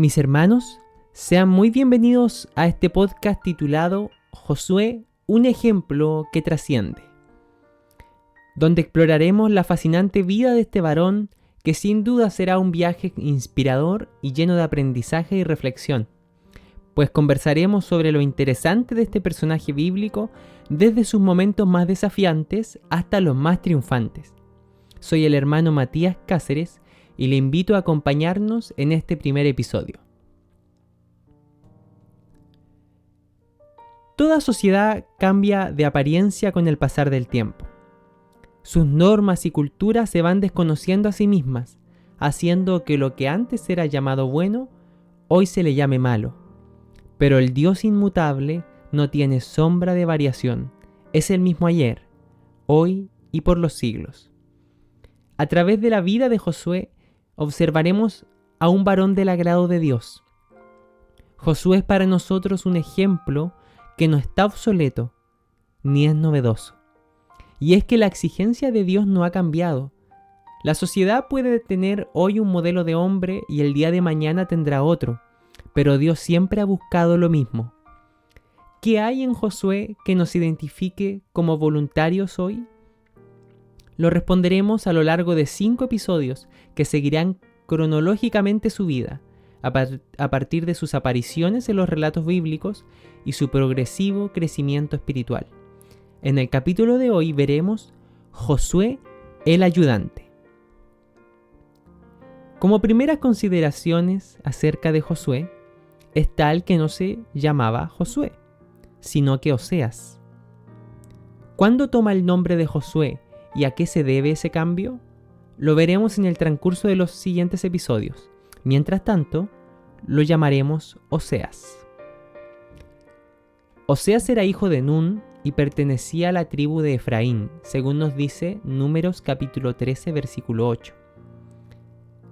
Mis hermanos, sean muy bienvenidos a este podcast titulado Josué, un ejemplo que trasciende, donde exploraremos la fascinante vida de este varón que sin duda será un viaje inspirador y lleno de aprendizaje y reflexión, pues conversaremos sobre lo interesante de este personaje bíblico desde sus momentos más desafiantes hasta los más triunfantes. Soy el hermano Matías Cáceres y le invito a acompañarnos en este primer episodio. Toda sociedad cambia de apariencia con el pasar del tiempo. Sus normas y culturas se van desconociendo a sí mismas, haciendo que lo que antes era llamado bueno, hoy se le llame malo. Pero el Dios inmutable no tiene sombra de variación, es el mismo ayer, hoy y por los siglos. A través de la vida de Josué, observaremos a un varón del agrado de Dios. Josué es para nosotros un ejemplo que no está obsoleto, ni es novedoso. Y es que la exigencia de Dios no ha cambiado. La sociedad puede tener hoy un modelo de hombre y el día de mañana tendrá otro, pero Dios siempre ha buscado lo mismo. ¿Qué hay en Josué que nos identifique como voluntarios hoy? Lo responderemos a lo largo de 5 episodios que seguirán cronológicamente su vida, a partir de sus apariciones en los relatos bíblicos y su progresivo crecimiento espiritual. En el capítulo de hoy veremos Josué el ayudante. Como primeras consideraciones acerca de Josué, está el que no se llamaba Josué, sino que Oseas. ¿Cuándo toma el nombre de Josué y a qué se debe ese cambio? Lo veremos en el transcurso de los siguientes episodios. Mientras tanto, lo llamaremos Oseas. Oseas era hijo de Nun y pertenecía a la tribu de Efraín, según nos dice Números capítulo 13, versículo 8.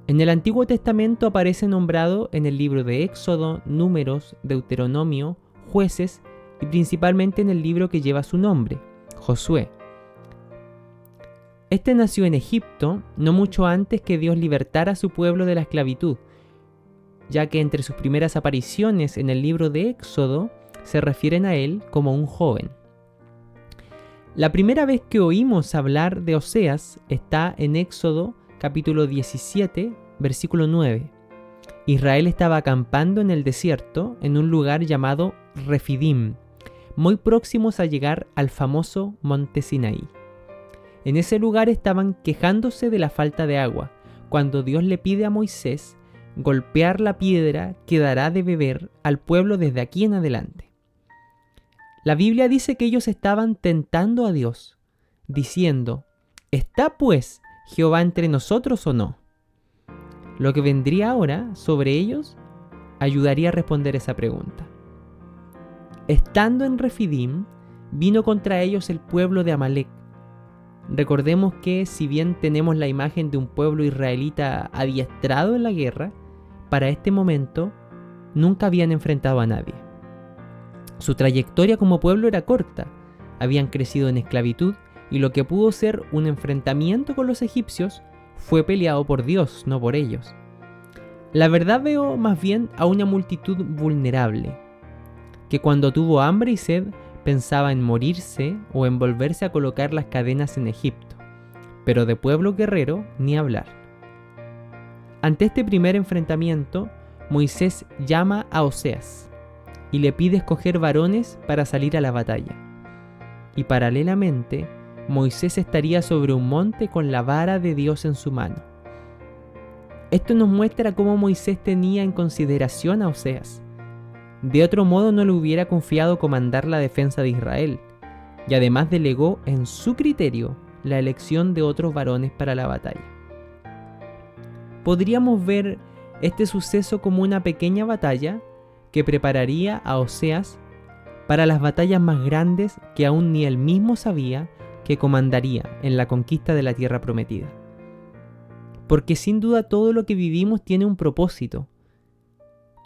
En el Antiguo Testamento aparece nombrado en el libro de Éxodo, Números, Deuteronomio, Jueces y principalmente en el libro que lleva su nombre, Josué. Este nació en Egipto no mucho antes que Dios libertara a su pueblo de la esclavitud, ya que entre sus primeras apariciones en el libro de Éxodo se refieren a él como un joven. La primera vez que oímos hablar de Oseas está en Éxodo capítulo 17, versículo 9. Israel estaba acampando en el desierto en un lugar llamado Refidim, muy próximos a llegar al famoso monte Sinaí. En ese lugar estaban quejándose de la falta de agua, cuando Dios le pide a Moisés golpear la piedra que dará de beber al pueblo desde aquí en adelante. La Biblia dice que ellos estaban tentando a Dios, diciendo, ¿está pues Jehová entre nosotros o no? Lo que vendría ahora sobre ellos ayudaría a responder esa pregunta. Estando en Refidim, vino contra ellos el pueblo de Amalec. Recordemos que si bien tenemos la imagen de un pueblo israelita adiestrado en la guerra, para este momento nunca habían enfrentado a nadie. Su trayectoria como pueblo era corta, habían crecido en esclavitud y lo que pudo ser un enfrentamiento con los egipcios fue peleado por Dios, no por ellos. La verdad veo más bien a una multitud vulnerable, que cuando tuvo hambre y sed pensaba en morirse o en volverse a colocar las cadenas en Egipto, pero de pueblo guerrero ni hablar. Ante este primer enfrentamiento, Moisés llama a Oseas y le pide escoger varones para salir a la batalla. Y paralelamente, Moisés estaría sobre un monte con la vara de Dios en su mano. Esto nos muestra cómo Moisés tenía en consideración a Oseas. De otro modo no le hubiera confiado comandar la defensa de Israel, y además delegó en su criterio la elección de otros varones para la batalla. Podríamos ver este suceso como una pequeña batalla que prepararía a Oseas para las batallas más grandes que aún ni él mismo sabía que comandaría en la conquista de la tierra prometida. Porque sin duda todo lo que vivimos tiene un propósito.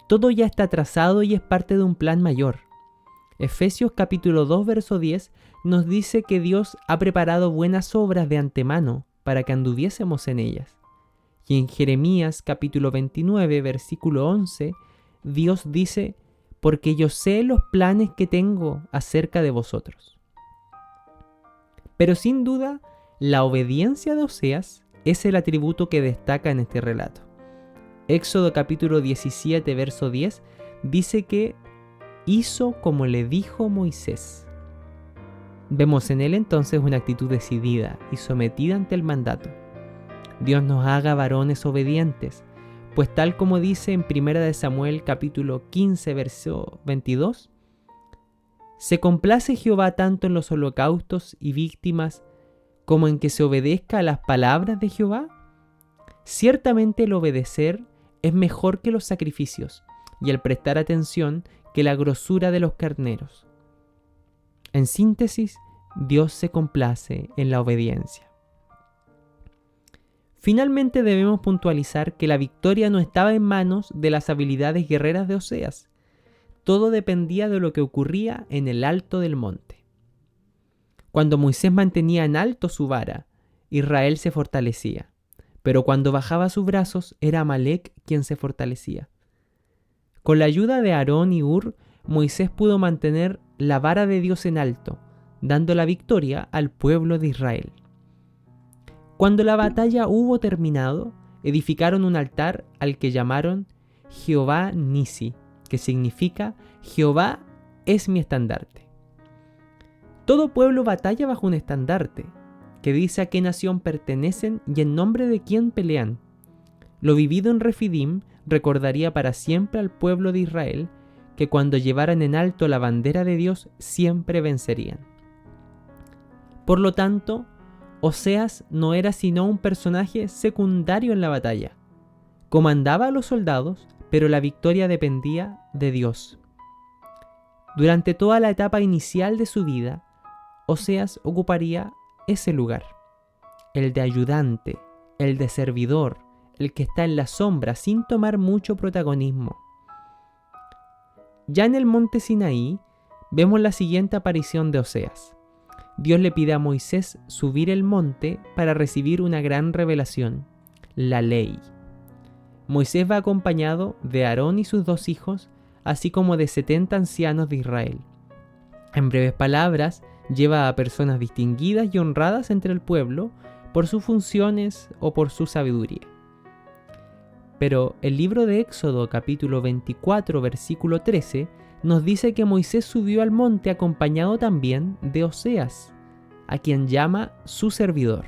Todo ya está trazado y es parte de un plan mayor. Efesios capítulo 2 verso 10 nos dice que Dios ha preparado buenas obras de antemano para que anduviésemos en ellas. Y en Jeremías capítulo 29, versículo 11, Dios dice: porque yo sé los planes que tengo acerca de vosotros. Pero sin duda, la obediencia de Oseas es el atributo que destaca en este relato. Éxodo capítulo 17, verso 10, dice que hizo como le dijo Moisés. Vemos en él entonces una actitud decidida y sometida ante el mandato. Dios nos haga varones obedientes, pues tal como dice en 1 Samuel capítulo 15, verso 22, ¿se complace Jehová tanto en los holocaustos y víctimas como en que se obedezca a las palabras de Jehová? Ciertamente el obedecer es mejor que los sacrificios, y el prestar atención que la grosura de los carneros. En síntesis, Dios se complace en la obediencia. Finalmente debemos puntualizar que la victoria no estaba en manos de las habilidades guerreras de Oseas. Todo dependía de lo que ocurría en el alto del monte. Cuando Moisés mantenía en alto su vara, Israel se fortalecía, pero cuando bajaba sus brazos era Amalec quien se fortalecía. Con la ayuda de Aarón y Hur, Moisés pudo mantener la vara de Dios en alto, dando la victoria al pueblo de Israel. Cuando la batalla hubo terminado, edificaron un altar al que llamaron Jehová Nisi, que significa Jehová es mi estandarte. Todo pueblo batalla bajo un estandarte, que dice a qué nación pertenecen y en nombre de quién pelean. Lo vivido en Refidim recordaría para siempre al pueblo de Israel que cuando llevaran en alto la bandera de Dios siempre vencerían. Por lo tanto, Oseas no era sino un personaje secundario en la batalla. Comandaba a los soldados, pero la victoria dependía de Dios. Durante toda la etapa inicial de su vida, Oseas ocuparía ese lugar, el de ayudante, el de servidor, el que está en la sombra sin tomar mucho protagonismo. Ya en el monte Sinaí, vemos la siguiente aparición de Oseas. Dios le pide a Moisés subir el monte para recibir una gran revelación, la ley. Moisés va acompañado de Aarón y sus 2 hijos, así como de 70 ancianos de Israel. En breves palabras, lleva a personas distinguidas y honradas entre el pueblo por sus funciones o por su sabiduría. Pero el libro de Éxodo capítulo 24 versículo 13 nos dice que Moisés subió al monte acompañado también de Oseas, a quien llama su servidor.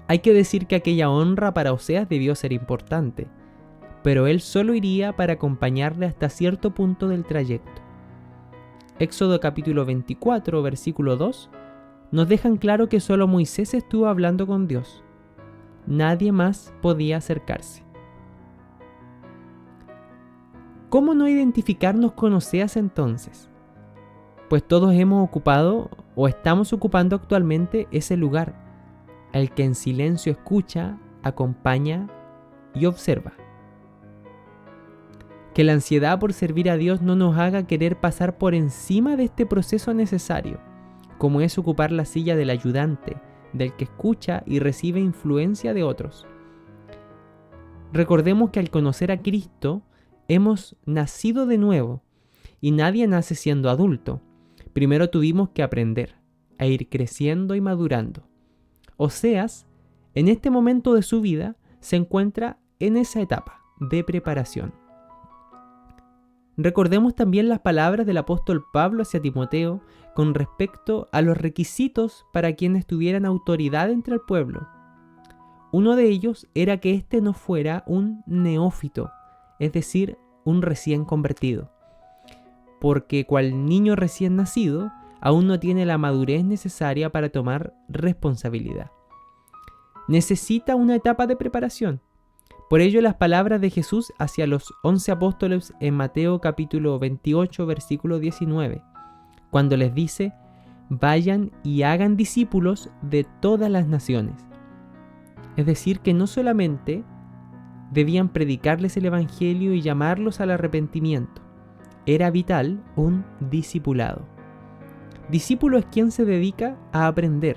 Hay que decir que aquella honra para Oseas debió ser importante, pero él solo iría para acompañarle hasta cierto punto del trayecto. Éxodo capítulo 24 versículo 2 nos dejan claro que solo Moisés estuvo hablando con Dios. Nadie más podía acercarse. ¿Cómo no identificarnos con Oseas entonces? Pues todos hemos ocupado o estamos ocupando actualmente ese lugar, al que en silencio escucha, acompaña y observa. Que la ansiedad por servir a Dios no nos haga querer pasar por encima de este proceso necesario, como es ocupar la silla del ayudante, del que escucha y recibe influencia de otros. Recordemos que al conocer a Cristo, hemos nacido de nuevo y nadie nace siendo adulto. Primero tuvimos que aprender a ir creciendo y madurando. Oseas, en este momento de su vida, se encuentra en esa etapa de preparación. Recordemos también las palabras del apóstol Pablo hacia Timoteo con respecto a los requisitos para quienes tuvieran autoridad entre el pueblo. Uno de ellos era que éste no fuera un neófito, es decir, un recién convertido, porque cual niño recién nacido aún no tiene la madurez necesaria para tomar responsabilidad. Necesita una etapa de preparación. Por ello las palabras de Jesús hacia los 11 apóstoles en Mateo capítulo 28 versículo 19, cuando les dice: vayan y hagan discípulos de todas las naciones. Es decir, que no solamente debían predicarles el evangelio y llamarlos al arrepentimiento, era vital un discipulado. Discípulo es quien se dedica a aprender.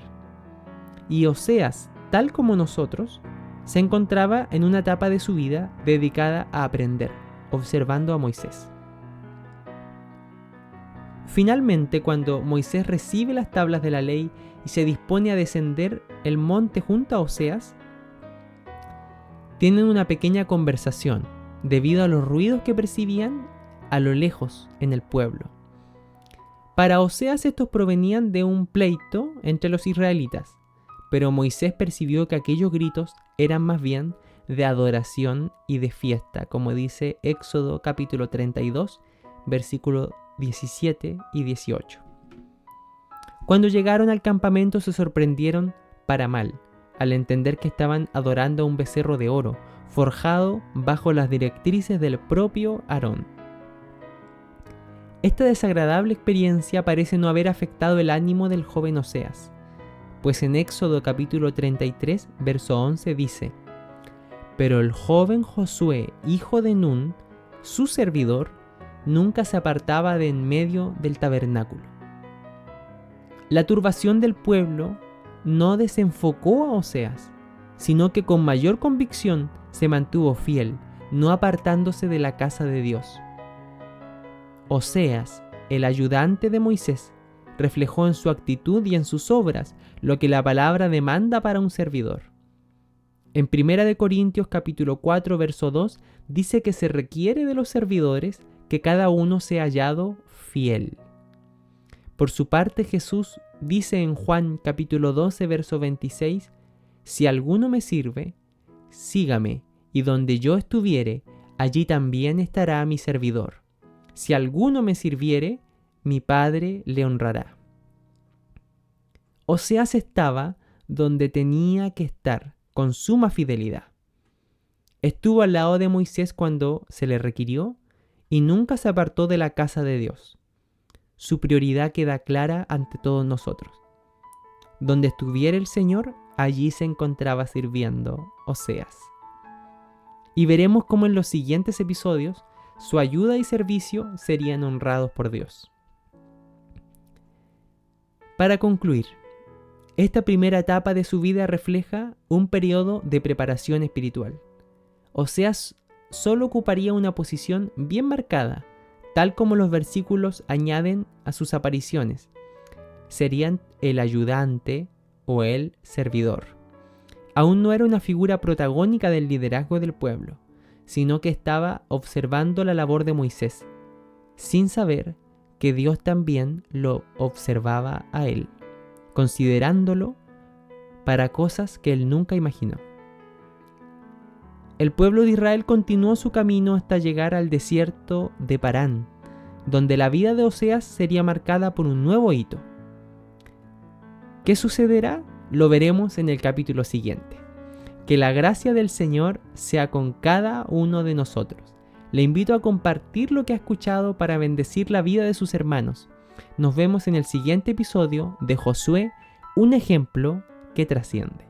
Y Oseas, tal como nosotros, se encontraba en una etapa de su vida dedicada a aprender, observando a Moisés. Finalmente, cuando Moisés recibe las tablas de la ley y se dispone a descender el monte junto a Oseas, tienen una pequeña conversación debido a los ruidos que percibían a lo lejos en el pueblo. Para Oseas estos provenían de un pleito entre los israelitas, pero Moisés percibió que aquellos gritos eran más bien de adoración y de fiesta, como dice Éxodo capítulo 32, versículos 17 y 18. Cuando llegaron al campamento se sorprendieron para mal, al entender que estaban adorando a un becerro de oro, forjado bajo las directrices del propio Aarón. Esta desagradable experiencia parece no haber afectado el ánimo del joven Oseas, pues en Éxodo capítulo 33, verso 11 dice: «Pero el joven Josué, hijo de Nun, su servidor, nunca se apartaba de en medio del tabernáculo». La turbación del pueblo no desenfocó a Oseas, sino que con mayor convicción se mantuvo fiel, no apartándose de la casa de Dios. Oseas, el ayudante de Moisés, reflejó en su actitud y en sus obras lo que la palabra demanda para un servidor. En 1 Corintios capítulo 4, verso 2, dice que se requiere de los servidores que cada uno sea hallado fiel. Por su parte, Jesús dice en Juan capítulo 12, verso 26, «Si alguno me sirve, sígame, y donde yo estuviere, allí también estará mi servidor. Si alguno me sirviere, mi Padre le honrará». Oseas estaba donde tenía que estar, con suma fidelidad. Estuvo al lado de Moisés cuando se le requirió y nunca se apartó de la casa de Dios. Su prioridad queda clara ante todos nosotros. Donde estuviera el Señor, allí se encontraba sirviendo Oseas. Y veremos cómo en los siguientes episodios su ayuda y servicio serían honrados por Dios. Para concluir, esta primera etapa de su vida refleja un periodo de preparación espiritual. Oseas solo ocuparía una posición bien marcada, tal como los versículos añaden a sus apariciones. Serían el ayudante o el servidor. Aún no era una figura protagónica del liderazgo del pueblo, sino que estaba observando la labor de Moisés, sin saber que Dios también lo observaba a él, considerándolo para cosas que él nunca imaginó. El pueblo de Israel continuó su camino hasta llegar al desierto de Parán, donde la vida de Oseas sería marcada por un nuevo hito. ¿Qué sucederá? Lo veremos en el capítulo siguiente. Que la gracia del Señor sea con cada uno de nosotros. Le invito a compartir lo que ha escuchado para bendecir la vida de sus hermanos. Nos vemos en el siguiente episodio de Josué, un ejemplo que trasciende.